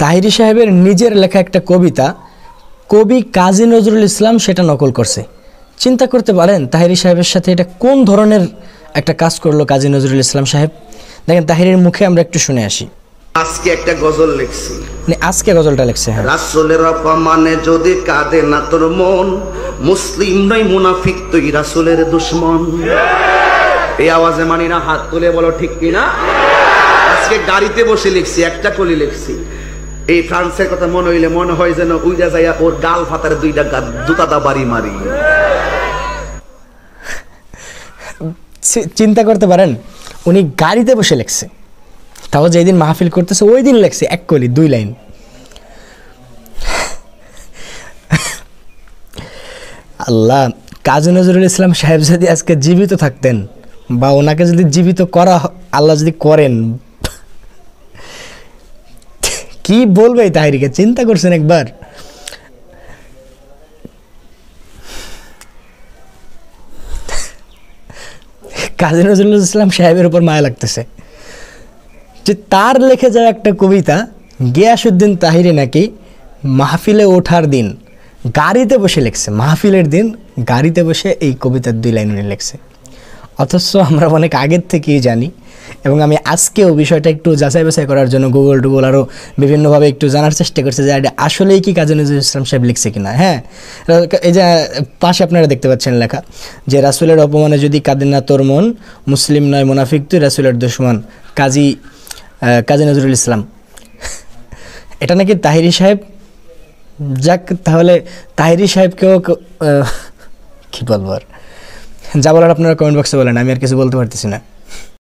তাহিরি সাহেবের নিজের লেখা একটা কবিতা কবি কাজী নজরুল ইসলাম সেটা নকল করছে। চিন্তা করতে পারেন তাহিরি সাহেবের সাথে এটা কোন ধরনের একটা কাজ করলো কাজী নজরুল ইসলাম সাহেব। দেখেন তাহিরের মুখে আমরা একটু শুনে আসি। আজকে একটা গজল লিখছি, আজকে গজলটা লিখছে। হ্যাঁ, রাসূলের অপমানে যদি কাঁদে না তোর মন, মুসলিম নয় মুনাফিক তুই রাসূলের দুশমন। এই আওয়াজে মানি না, হাত তুলে বলো ঠিক কিনা। আজকে গাড়িতে বসে লিখছি, একটা কলি লিখছি। এই ফ্রান্সের কথা মনে হইলে মনে হয় যেন উইরা যাইয়া ওর গাল ফাতার দুইটা জুতাটা বাড়ি মারি। চিন্তা করতে পারেন উনি গাড়িতে বসে লিখছে, তাও যেদিন মাহফিল করতেছে ওই দিন লিখছে এক কলি 2 লাইন। আল্লাহ, কাজী নজরুল ইসলাম সাহেব যদি আজকে জীবিত থাকতেন বা ওনাকে যদি জীবিত করা আল্লাহ যদি করেন, কি বলবে তাহিরিকে? চিন্তা করছেন একবার? কাজী নজরুল ইসলাম সাহেবের উপর মায়া লাগতেছে যে তার লিখে যাওয়া একটা কবিতা গিয়াসউদ্দিন তাহিরি নাকি মাহফিলে ওঠার দিন গাড়িতে বসে লিখছে। মাহফিলের দিন গাড়িতে বসে এই কবিতার 2 লাইন উনি লিখছে। অথচ আমরা অনেক আগের থেকেই জানি, এবং আমি আজকেও বিষয়টা একটু যাচাই বাছাই করার জন্য গুগল আরও বিভিন্নভাবে একটু জানার চেষ্টা করছে যে এটা আসলেই কি কাজী নজরুল ইসলাম সাহেব লিখছে কিনা। হ্যাঁ, এই যে পাশে আপনারা দেখতে পাচ্ছেন লেখা যে রাসূলের অপমানে যদি কাঁদে না তোর মন, মুসলিম নয় মুনাফিক তুই রাসূলের দুশমন, কাজী নজরুল ইসলাম। এটা নাকি তাহিরি সাহেব। যাক, তাহলে তাহিরি সাহেবকেও কি বলবো, আর যা বলার আপনারা কমেন্ট বক্সে বলেন, আমি আর কিছু বলতে পারতেছি না।